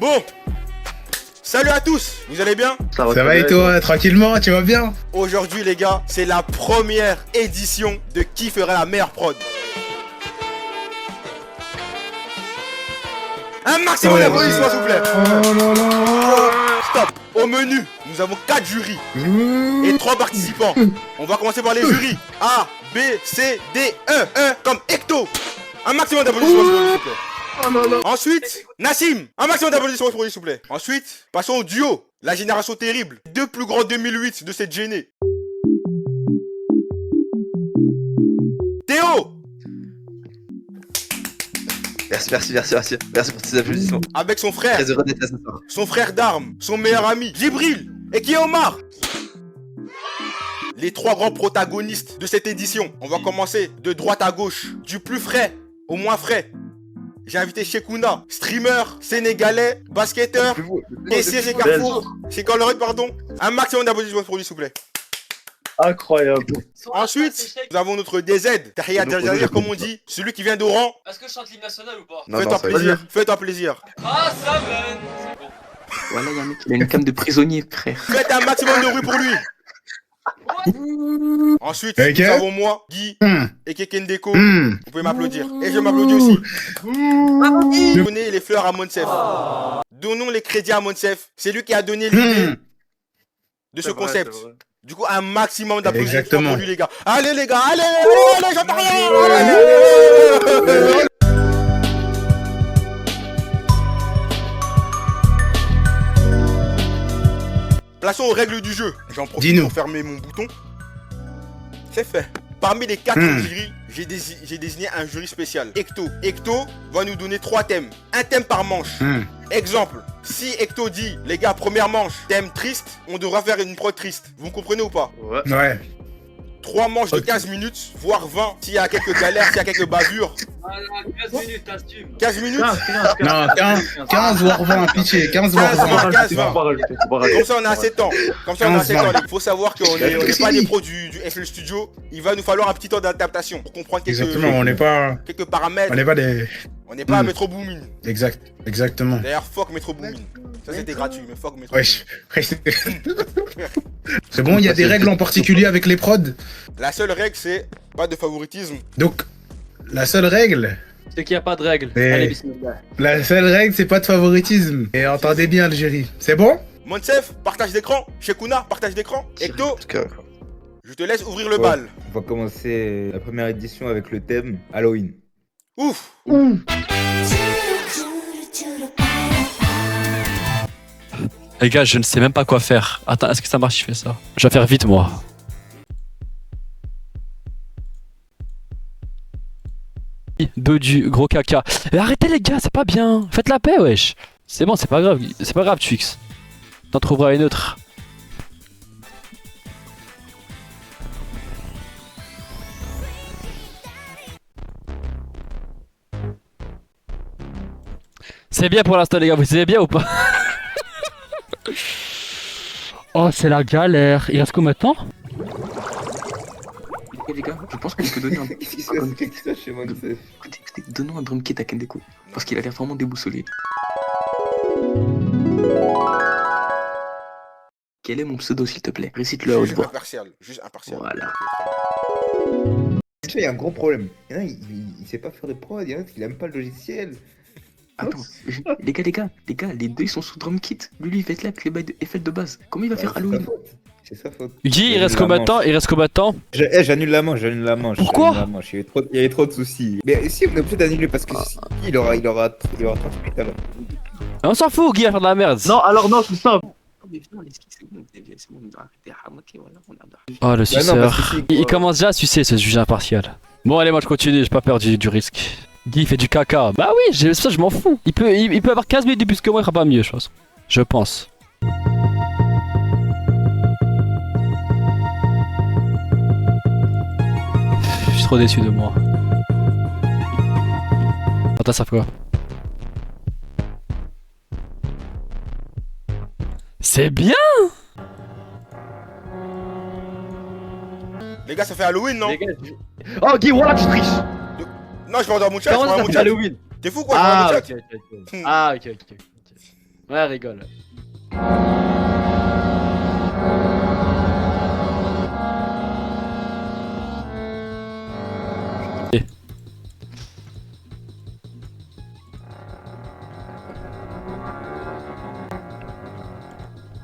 Bon, salut à tous, vous allez bien? Ça va et toi, tranquillement, tu vas bien? Aujourd'hui les gars, c'est la première édition de Qui fera la meilleure prod. Un maximum d'applaudissements s'il vous plaît. Oh là là. Stop. Au menu, nous avons 4 jurys et 3 participants. On va commencer par les jurys. A, B, C, D, E. Comme Ecto. Un maximum d'applaudissements s'il vous plaît. Oh là là. Ensuite, Nassim. Un maximum d'applaudissements s'il vous plaît. Ensuite, passons au duo. La génération terrible. Deux plus grands 2008 de cette gênée. Théo. Merci pour tes applaudissements. Avec son frère. Très heureux d'être là ce soir. Son frère d'armes, son meilleur ami, Djibril, et qui est Omar. Les 3 grands protagonistes de cette édition. On va commencer de droite à gauche, du plus frais au moins frais. J'ai invité Shekouna, streamer, sénégalais, basketteur, caissier chez Carrefour, chez Colorado, pardon. Un maximum d'applaudissements pour lui, s'il vous plaît. Incroyable. Ensuite, nous avons notre DZ, Tahia Derjadir, comme on dit, celui qui vient d'Oran. Est-ce que je chante l'hymne national ou pas? Fais-toi plaisir, fais-toi plaisir. Ah, ça va. Voilà, y'a un mec, il a une cam de prisonnier, frère. Faites un maximum de bruit pour lui. Ensuite, Ok. nous avons moi, Guy, et Kekendeko. Hmm. Vous pouvez m'applaudir. Et je m'applaudis aussi. Donnez les fleurs à Monsef. Donnons les crédits à Monsef. C'est lui qui a donné l'idée de ce concept. Du coup, un maximum d'applaudissements Exactement. pour lui, les gars. Allez, les gars, allez, j'entends rien. Allez. Plaçons aux règles du jeu. J'en profite Dis-nous. pour fermer mon bouton. C'est fait. Parmi les 4 jurys, j'ai désigné un jury spécial. Ecto. Ecto va nous donner 3 thèmes. Un thème par manche. Exemple, si Ecto dit, les gars, première manche, thème triste, on devra faire une prod triste. Vous me comprenez ou pas? Ouais. 3 manches de 15 minutes, voire 20, s'il y a quelques galères, s'il y a quelques bavures. Voilà, 15 minutes, t'assumes. 15 minutes. Non, 15 voire 20, pitié, 15 voire 20. 15, 20. Comme ça, on a assez de temps. Comme ça, on a assez de temps. Il faut savoir qu'on n'est pas des pros du FL Studio. Il va nous falloir un petit temps d'adaptation pour comprendre Exactement, on n'est pas paramètres. des... On n'est pas à Metro Boomin. Exactement. D'ailleurs, fuck Metro Boomin. Ça, c'était gratuit, mais fuck Metro Wesh. C'est bon, il y a des règles en particulier avec les prods. Boomin. La seule règle, c'est pas de favoritisme. Donc, la seule règle, C'est qu'il n'y a pas de règles. Et- Allez, bismillah. c'est pas de favoritisme. Et entendez bien le jury. C'est bon? Monsef, partage d'écran. Shekuna, partage d'écran. Ecto, je te laisse ouvrir le Ouais. bal. On va commencer la première édition avec le thème Halloween. Ouf. Les gars, je ne sais même pas quoi faire. Attends, est-ce que ça marche si je fais ça? Je vais faire vite, moi. Deux du gros caca. Mais arrêtez les gars, c'est pas bien. Faites la paix, wesh. C'est bon, c'est pas grave. C'est pas grave, Twix. T'en trouveras une autre. C'est bien pour l'instant, les gars. Vous savez bien ou pas? Oh, c'est la galère. Il reste combien de temps? Les gars, je pense qu'on peut donner un... Qu'est-ce qui se passe chez moi? Écoutez, donnons un drum kit à Kendeko. Parce qu'il a l'air vraiment déboussolé. Quel est mon pseudo, s'il te plaît? Récite-le à haute Juste voix. impartial. Juste impartial. Voilà. Il y a un gros problème. Il y en a, il sait pas faire de prod, il y en a qui aime pas le logiciel. Attends, les gars, les deux ils sont sous drum kit. Lui, il va être là avec les bails de effets de base. Comment il va faire Halloween? C'est sa faute. Guy, il reste combien de temps? Il reste combien de temps? J'annule la manche. Pourquoi? j'annule la manche. Il y avait trop de soucis. Mais si, on est obligé d'annuler parce que il aura 30 minutes alors. On s'en fout, Guy, à faire de la merde. Non, alors non, c'est simple. Oh, le Bah suceur. non, parce que si- Il commence déjà à sucer ce juge impartial. Bon, allez, moi je continue, j'ai pas peur du risque. Guy fait du caca. Bah oui, ça je m'en fous. Il peut avoir 15 minutes de plus que moi, il fera pas mieux, je pense. Je pense. Je suis trop déçu de moi. Attends, ça fait quoi? C'est bien! Les gars, ça fait Halloween, non? Les gars, oh, Guy, voilà, tu triches. Non, je vais dans mon chat, je vais Comment dans ça mon fait chat. Halloween? T'es fou quoi, je vais dans Ah, mon ok, chat. ok. Ah, ok. Ouais, rigole.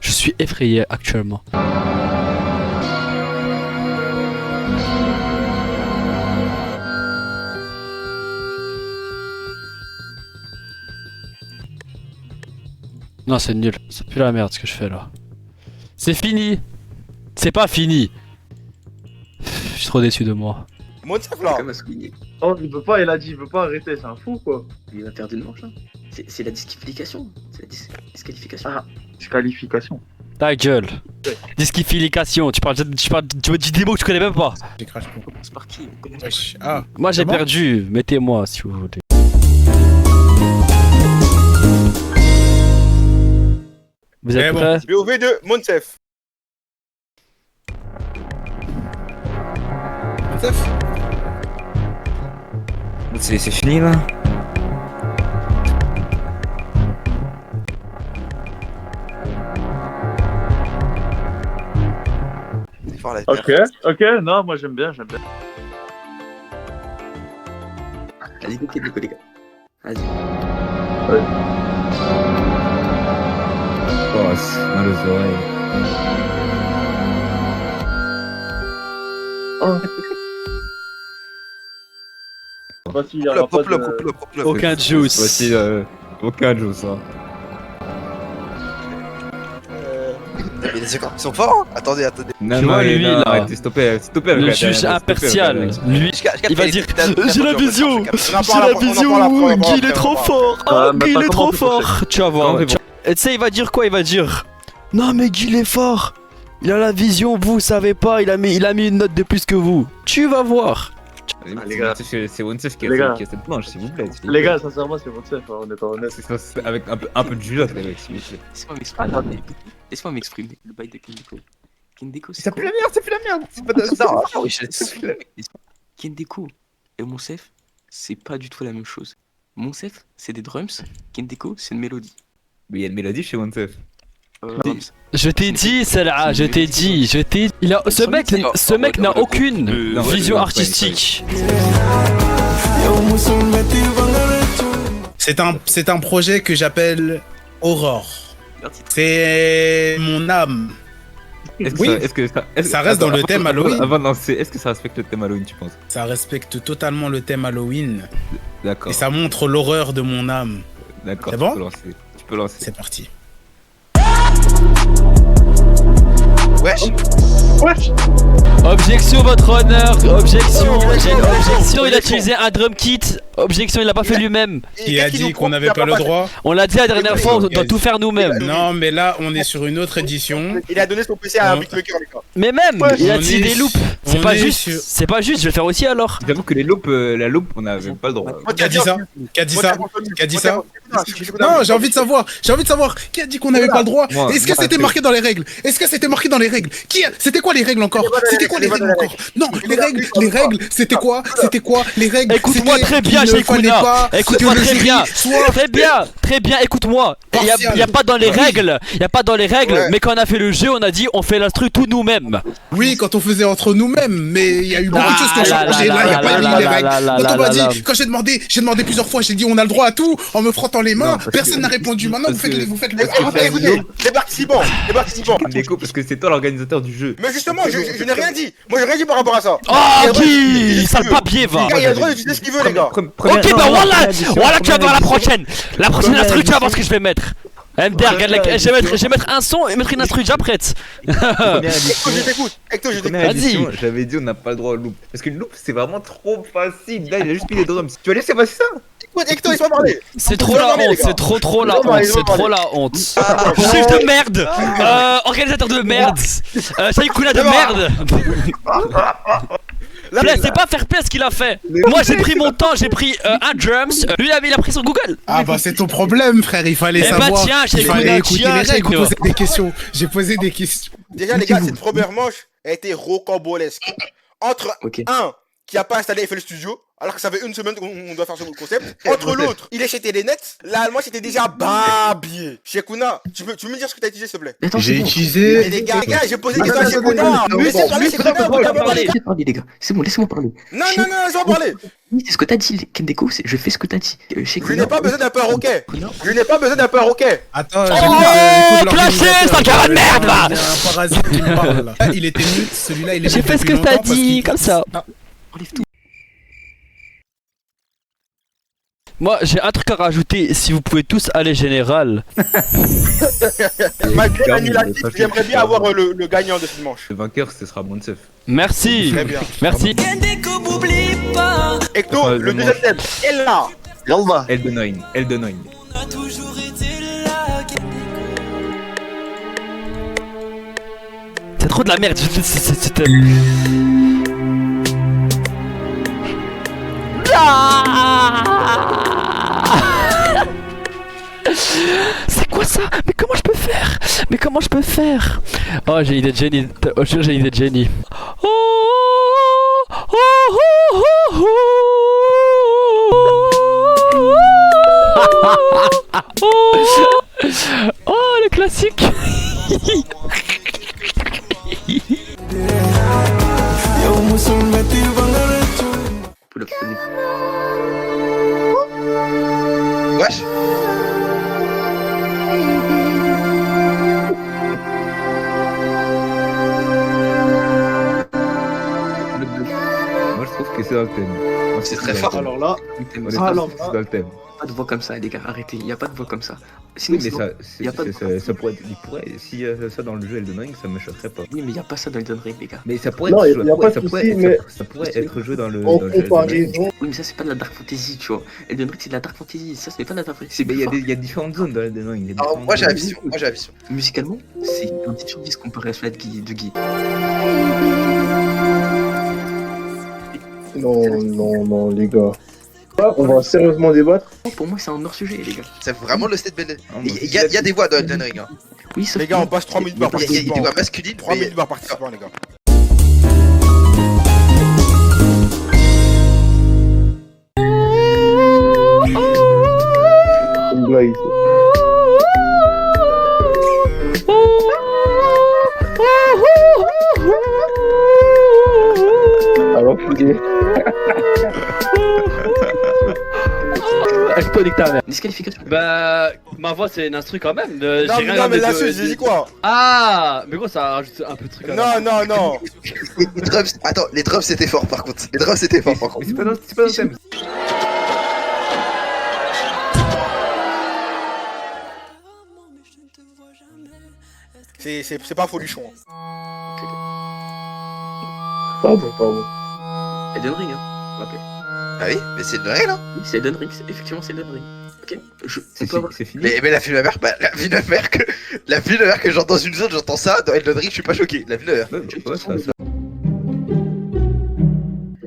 Je suis effrayé actuellement. Non, c'est nul. C'est plus la merde ce que je fais là. C'est fini. C'est pas fini. Je suis trop déçu de moi. Monsef C'est là. comme un souligné. Oh, il veut pas, il a dit, il veut pas arrêter, c'est un fou quoi. Il va perdre une manche là. C'est la disqualification. C'est la disqualification. Ah. Disqualification. Ta gueule. Disqualification. Tu me dis des mots que tu connais même pas. J'ai crash. On commence par qui? On commence Wesh. Ah, Moi j'ai C'est bon perdu. Mettez-moi si vous voulez. Vous êtes Mais bon. prêts? BOV de Monsef. Monsef c'est fini là. C'est fort la Ok, non, moi j'aime bien, j'aime bien. Allez, go, les gars. Vas-y. Oh, c'est mal aux oreilles. Voici, il y aura pas de... Aucun juice. Voici aucun juice. Hein. Ils sont forts. Attendez. Non, Tu vois, lui, là. arrêtez, stoppez Le juge impartial. Lui, il va dire j'ai la vision. On en J'ai parle la après, on en vision. parle après, on en parle Guy il est après, trop on en parle. fort. Ah, Oh, mais Guy il pas est trop comment fort. Tu vas voir. Comment c'est bon. Et tu sais il va dire quoi? Il va dire non mais Guy il est fort. Il a la vision. Vous savez pas. Il a mis une note de plus que vous. Tu vas voir. les gars. C'est Oncef qui Les gars. a cette manche, s'il vous plaît. Les gars, sincèrement, c'est votre chef, on est pas honnête. C'est avec un peu de julotte, les mecs, s'il vous plaît. Laisse-moi m'exprimer. Laisse-moi m'exprimer. Le bail de Kendeko. Kendeko, c'est Ça quoi? pue la merde, ça pue la merde. C'est pas de Kendeko et Monsef, c'est pas du tout la même chose. Monsef, c'est des drums. Kendeko, c'est une mélodie. Mais il y a une mélodie chez Oncef. Drums. Je t'ai dit celle-là. Je t'ai dit. Il a ce mec n'a aucune vision artistique. c'est un projet que j'appelle Aurore. C'est mon âme. Ça reste dans le thème Halloween. Avant de lancer, est-ce que ça respecte le thème Halloween, tu penses? Ça respecte totalement le thème Halloween. D'accord. Et ça montre l'horreur de mon âme. D'accord. C'est bon? Tu peux lancer. C'est parti. Wesh. Objection, votre honneur. Objection. J'ai une objection. Il a utilisé un drum kit. Objection, il l'a pas fait lui-même. Qui a dit qu'on n'avait pas le droit? On l'a dit la dernière fois. On doit tout faire nous-mêmes. Non, mais là, on est sur une autre édition. Il a donné son PC à un beatmaker, les gars. Mais même, il a on tiré est des loops. on C'est pas est juste. sur- C'est pas juste. Je vais le faire aussi alors. J'avoue que la loupe, on n'avait pas le droit. Qui a dit ça? Qui a dit ça? Qui a dit ça? Non, j'ai envie de savoir. Qui a dit qu'on n'avait pas le droit? Moi, Est-ce que c'était marqué dans les règles? C'était quoi les règles encore? Non, les règles, c'était quoi? Les règles. Écoute-moi c'était très bien, qu'il ne Sheikhouna. fallait pas Écoute-moi que le très jury bien. soit- Très bien, écoute-moi. Il y a pas dans les règles. Ouais. Mais quand on a fait le jeu, on a dit on fait l'instru tout nous-mêmes. Oui, quand on faisait entre nous-mêmes, mais il y a eu beaucoup de choses qui ont changé. Là, il n'y a pas eu les règles. Quand on m'a dit, quand j'ai demandé plusieurs fois, j'ai dit on a le droit à tout, en me frottant les mains, Non, parce personne que- n'a répondu. Maintenant, vous parce que- faites le. Écoutez, les participants. Déco, parce que c'est toi l'organisateur du jeu. Mais justement, je n'ai rien dit. Moi, j'ai rien dit par rapport à ça. Oh, Guy, sale papier, va. Les gars, il a le droit d'utiliser ce qu'il veut, les gars. Ok, bah voilà, tu vas voir la prochaine. La prochaine instru, tu vas voir ce que je vais mettre. MD, regarde, je vais mettre un son et mettre une instru déjà prête. Hecto, je t'écoute. Vas-y. J'avais dit on n'a pas le droit au loop. Parce qu'une loop c'est vraiment trop facile. Là il a juste mis les drums. Tu vas laisser passer ça? Écoute, Hecto, laisse-moi parler. C'est trop la honte, c'est trop la honte, c'est trop la honte. Chef de merde, organisateur de merde, Sheikhouna de merde. Là, c'est pas faire plaisir ce qu'il a fait. Moi j'ai pris mon temps, j'ai pris un drums, lui il a pris sur Google. Ah bah c'est ton problème, frère. Il fallait Eh bah savoir. tiens, Il fallait écouter les règles. Sheikhouna. Poser des questions. J'ai posé des questions. Déjà, les gars, cette première manche a été rocambolesque. Entre Ok. 1. qui a pas installé FL Studio, alors que ça fait une semaine qu'on doit faire ce concept. Entre l'autre, il est chez Telenet. Là, moi, c'était déjà babié. Shekuna, tu peux me dire ce que t'as utilisé, s'il te plaît? Attends, J'ai c'est bon. utilisé. Et les gars, j'ai posé des questions à Shekuna. Laissez parler Shekuna, vous pouvez parler. Laissez parler, les gars. C'est bon, laissez-moi parler. Non, laissez-moi parler. Oui, c'est ce que t'as dit, Kendeko, je fais ce que t'as dit. Je n'ai pas besoin d'un perroquet. Je n'ai pas besoin d'un perroquet. Attends, Oh, clashé, c'est un carré de merde, va. Il y a un parasite qui me parle là. Il était mute, celui-là il est J'ai mute fait ce depuis que t'as longtemps parce dit, qu'il- comme ça. Enlève tout. Moi, j'ai un truc à rajouter. Si vous pouvez tous aller général. Malgré l'annulatif, j'aimerais bien avoir le gagnant de cette manche. Le vainqueur, ce sera Monsef. Merci. Très bien. Merci. Ecto, Enfin, le le deuxième thème est là. Yallah. Elden Ring, Elden Ring. C'est trop de la merde. C'est quoi ça? Mais comment je peux faire? Mais comment je peux faire? Oh, j'ai une idée de génie. Oh, je jure, j'ai une idée de génie. Oh, oh, oh, oh, oh. Oh, le classique. Oula, vas-y. Wesh. Moi, je trouve que c'est dans le thème. Moi, je C'est trouve très que fort. c'est dans le Alors là, thème. alors Honnêtement, c'est dans le thème. Pas de voix comme ça, les gars, arrêtez. Y a pas de voix comme ça. Sinon, Oui, mais sinon- ça, y a pas de- ça pourrait être. Il pourrait, si ça dans le jeu Elden Ring, ça me choquerait pas. Oui, mais y a pas ça dans Elden Ring, les gars. Mais ça pourrait Non, être. y a pas de ça pourrait souci, être- mais- ça pourrait être joué dans le. en dans le jeu Elden Ring. comparaison, Oui, mais ça, c'est pas de la Dark Fantasy, tu vois. Elden Ring, c'est de la Dark Fantasy. Ça, c'est pas de la Dark Fantasy. C'est Mais plus fort. il y a différentes zones dans Elden Ring. il y a Alors, différentes moi j'ai la zones. vision. Moi j'ai la vision. Musicalement, c'est un 10 sur 10 comparé à celui de Guy. non, les gars. On va sérieusement débattre. Pour moi, c'est un hors-sujet, les gars. C'est vraiment le state builder. Ah, Il y a des voix dans Elden Ring. Hein. Oui, sauf Les gars, que- on passe 3 minutes par Il y a des participant. voix masculines. 3 mais- minutes par participant, les gars. C'est une blague. Alors, je dis. Disqualification. Bah, ma voix c'est une instru quand même. Non, mais non, mais la suite, j'ai dit quoi? Ah, mais gros, ça rajoute un peu de truc. Non. Les drums. Attends, les drums c'était fort par contre. Les drums c'était fort par contre. Mais c'est pas dans le thème. C'est pas folichon. Pardon. Elden Ring, hein. On rappelle. Ah oui, mais c'est une règle. Hein. Oui, c'est Elden Ring. Effectivement, c'est Elden Ring. Ok. On peut avoir- C'est fini. Mais la vie de ma mère, la vie de ma mère que j'entends dans une zone, j'entends ça. Dans Elden Ring, je suis pas choqué. La vie de ma mère. Ouais, ça.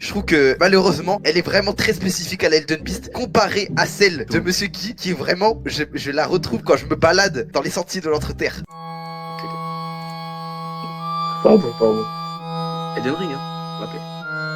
Je trouve que malheureusement, elle est vraiment très spécifique à l'Elden Beast comparée à celle de Monsieur Guy, qui est vraiment, je la retrouve quand je me balade dans les sentiers de l'Entreterre. Pardon. Elden Ring, hein. On rappelle.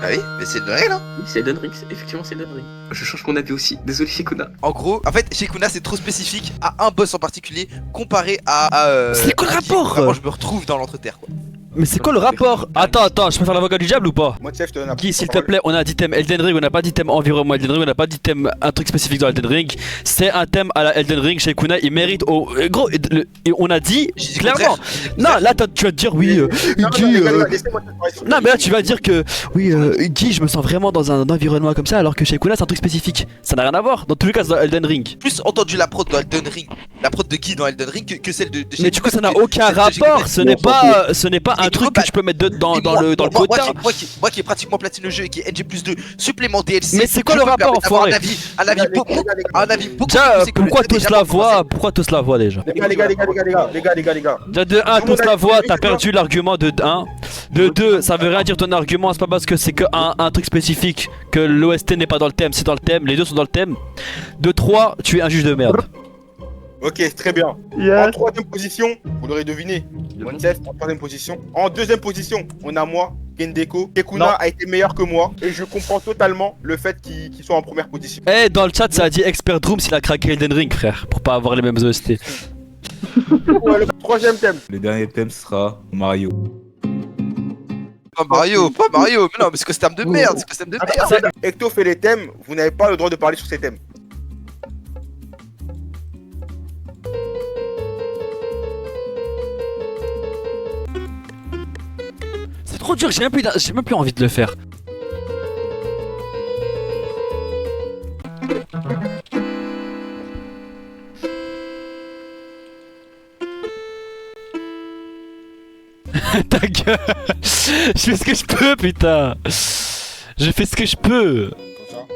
Ah oui, mais c'est une règle. Hein. Oui, c'est Elden Ring. Effectivement, c'est Elden Ring. Je change mon avis aussi. Désolé, Shekuna. En gros, en fait, Shekuna c'est trop spécifique à un boss en particulier comparé à. C'est quoi le à Guy. rapport Vraiment, je me retrouve dans l'Entreterre quoi. Mais c'est quoi le rapport? Attends, je peux faire l'avocat du diable ou pas? Moi, tu sais, je te donne un Guy, s'il te plaît, on a dit thème Elden Ring, on n'a pas dit thème environnement Elden Ring, on n'a pas dit thème un truc spécifique dans Elden Ring. C'est un thème à la Elden Ring, chez Kuna, il mérite au. Gros, et on a dit J'ai dit le clairement. contraire, j'ai dit le Non, contraire. là, tu vas te dire oui, Guy. les gars, laissez-moi te parler sur le- Non, mais là, tu vas dire que oui, Guy, je me sens vraiment dans un environnement comme ça, alors que chez Kuna, c'est un truc spécifique. Ça n'a rien à voir. Dans tous les cas, c'est dans Elden Ring. Plus entendu la prod dans Elden Ring, la prod de Guy dans Elden Ring que celle de Mais du coup, ça n'a Shekuna, aucun celle de rapport. Shekuna. Ce n'est pas un Et truc que tu peux mettre dans le moi, quota. moi qui ai pratiquement platine le jeu et qui est NG+2 supplément DLC. Mais c'est quoi je le me rapport, permets d'avoir enfoiré? un avis beaucoup Déjà, plus poussé que pourquoi le thème tous déjà la commencé. voix? Pourquoi tous la voix déjà? Les gars. Déjà de 1, tous la voix, t'as perdu l'argument de 1. De 2, ça veut rien dire ton argument, c'est pas parce que c'est que un truc spécifique que l'OST n'est pas dans le thème, c'est dans le thème, les deux sont dans le thème. De 3, tu es un juge de merde. Ok, très bien. En troisième position, vous l'aurez deviné, Monsef en troisième position. En deuxième position, on a moi, Kendeko, Kekuna Non. a été meilleur que moi et je comprends totalement le fait qu'il soit en première position. Eh, dans le chat, ça a dit Expert Drooms, il a craqué Elden Ring, frère, pour pas avoir les mêmes OST. Ouais, le troisième thème. Le dernier thème sera Mario. Pas Mario, pas Mario. Mais non, mais c'est que ce thème de merde, c'est que ce thème de merde. Ecto fait les thèmes, vous n'avez pas le droit de parler sur ces thèmes. C'est trop dur, j'ai même plus envie de le faire. Ta gueule. Je fais ce que je peux, putain. Je fais ce que je peux. Comme ça.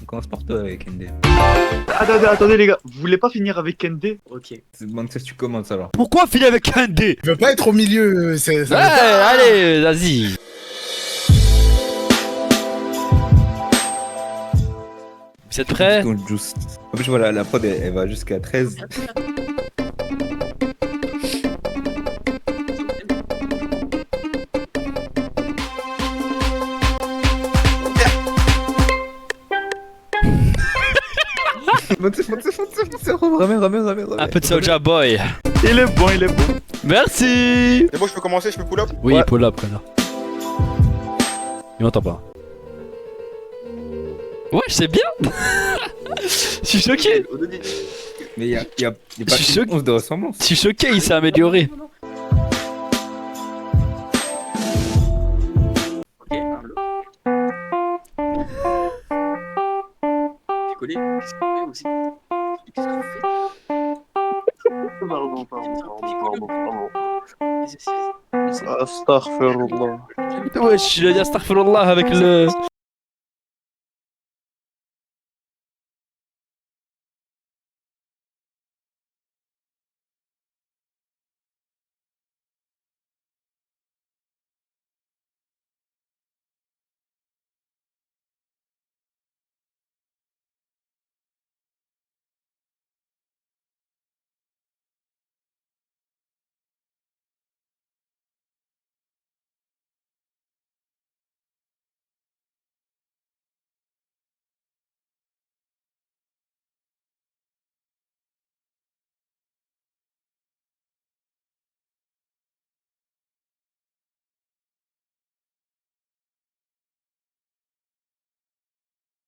On commence par toi avec Kende. Attendez les gars, vous voulez pas finir avec Kende? Ok. C'est demande si tu commences alors. Pourquoi filer avec un dé? Je veux pas être au milieu, c'est... Ouais, allez, vas-y. Vous êtes prêts? Dans le juice. En plus, voilà, la prod elle va jusqu'à 13. Remets. Un peu de Soulja Boy. Il est bon, il est bon. Merci. C'est bon, je peux commencer, je peux pull up? Oui, Ouais. pull up, connard. Il m'entend pas. Ouais, c'est bien. Je suis choqué. Mais y'a pas Je suis une once de ressemblance. Je suis choqué, il s'est amélioré. Ok, un lot. T'es collé? Qu'est-ce qu'on fait aussi? Qu'est-ce qu'on fait? Pardon. Vas-y, vas-y. Astaghfirullah. Ouais, je suis dit astaghfirullah avec le...